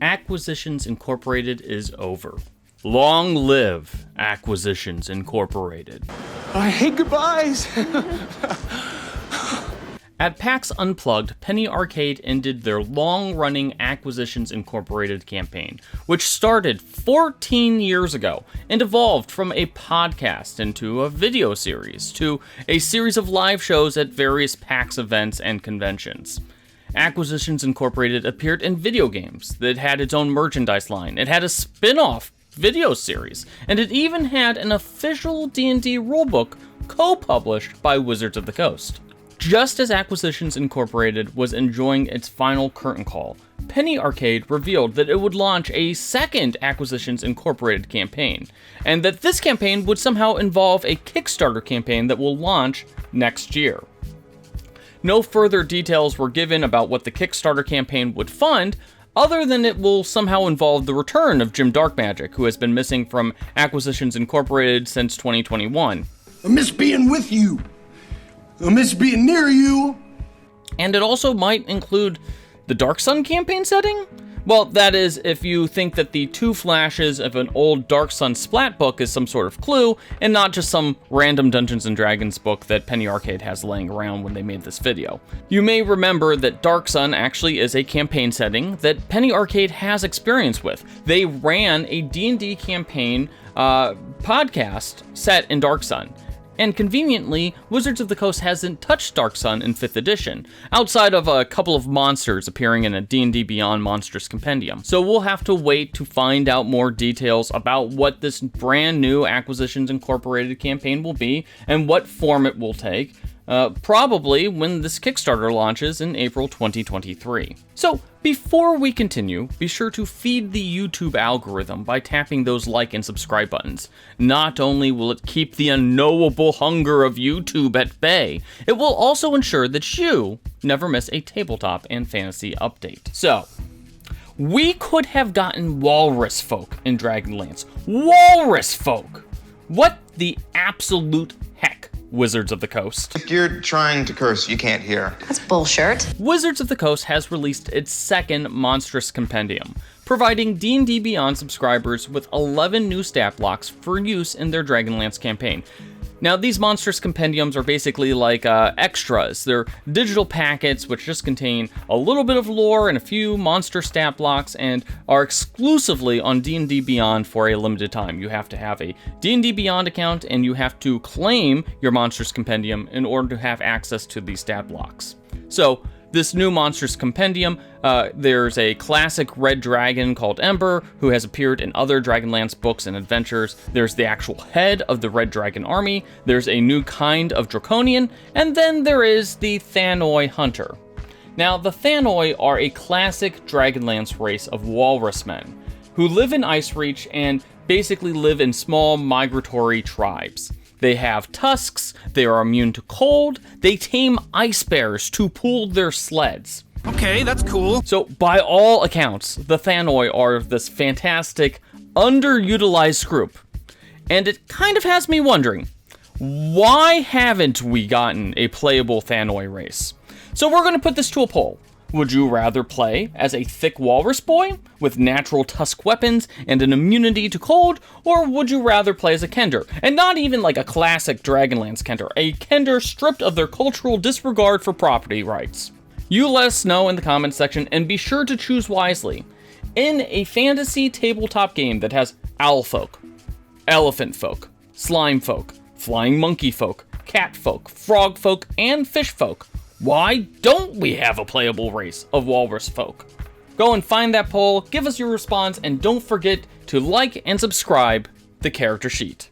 Acquisitions Incorporated is over. Long live Acquisitions Incorporated. I hate goodbyes! At PAX Unplugged, Penny Arcade ended their long-running Acquisitions Incorporated campaign, which started 14 years ago and evolved from a podcast into a video series to a series of live shows at various PAX events and conventions. Acquisitions Incorporated appeared in video games. It had its own merchandise line. It had a spin-off video series, and it even had an official D&D rulebook co-published by Wizards of the Coast. Just as Acquisitions Incorporated was enjoying its final curtain call, Penny Arcade revealed that it would launch a second Acquisitions Incorporated campaign, and that this campaign would somehow involve a Kickstarter campaign that will launch next year. No further details were given about what the Kickstarter campaign would fund, other than it will somehow involve the return of Jim Darkmagic, who has been missing from Acquisitions Incorporated since 2021. I miss being with you. I miss being near you. And it also might include the Dark Sun campaign setting? Well, that is, if you think that the two flashes of an old Dark Sun splat book is some sort of clue, and not just some random Dungeons & Dragons book that Penny Arcade has laying around when they made this video. You may remember that Dark Sun actually is a campaign setting that Penny Arcade has experience with. They ran a D&D campaign podcast set in Dark Sun. And conveniently, Wizards of the Coast hasn't touched Dark Sun in 5th edition, outside of a couple of monsters appearing in a D&D Beyond Monstrous Compendium. So we'll have to wait to find out more details about what this brand new Acquisitions Incorporated campaign will be, and what form it will take, probably when this Kickstarter launches in April 2023. So, before we continue, be sure to feed the YouTube algorithm by tapping those like and subscribe buttons. Not only will it keep the unknowable hunger of YouTube at bay, it will also ensure that you never miss a tabletop and fantasy update. So, we could have gotten Walrus folk in Dragonlance. Walrus folk! What the absolute heck? Wizards of the Coast. If you're trying to curse, you can't hear. That's bullshit. Wizards of the Coast has released its second Monstrous Compendium, providing D&D Beyond subscribers with 11 new stat blocks for use in their Dragonlance campaign. Now, these Monstrous Compendiums are basically like extras. They're digital packets which just contain a little bit of lore and a few monster stat blocks, and are exclusively on D&D Beyond for a limited time. You have to have a D&D Beyond account, and you have to claim your Monstrous Compendium in order to have access to these stat blocks. So, this new Monstrous Compendium, there's a classic red dragon called Ember, who has appeared in other Dragonlance books and adventures. There's the actual head of the Red Dragon army. There's a new kind of Draconian, and then there is the Thanoi Hunter. Now, the Thanoi are a classic Dragonlance race of walrus men, who live in Icereach and basically live in small migratory tribes. They have tusks, they are immune to cold, they tame ice bears to pull their sleds. Okay, that's cool. So, by all accounts, the Thanoi are this fantastic, underutilized group. And it kind of has me wondering, why haven't we gotten a playable Thanoi race? So we're going to put this to a poll. Would you rather play as a Thicc Walrus boy with natural tusk weapons and an immunity to cold, or would you rather play as a Kender? And not even like a classic Dragonlance Kender, a Kender stripped of their cultural disregard for property rights. You let us know in the comments section, and be sure to choose wisely. In a fantasy tabletop game that has owl folk, elephant folk, slime folk, flying monkey folk, cat folk, frog folk, and fish folk, why don't we have a playable race of walrus folk? Go and find that poll, give us your response, and don't forget to like and subscribe the character sheet.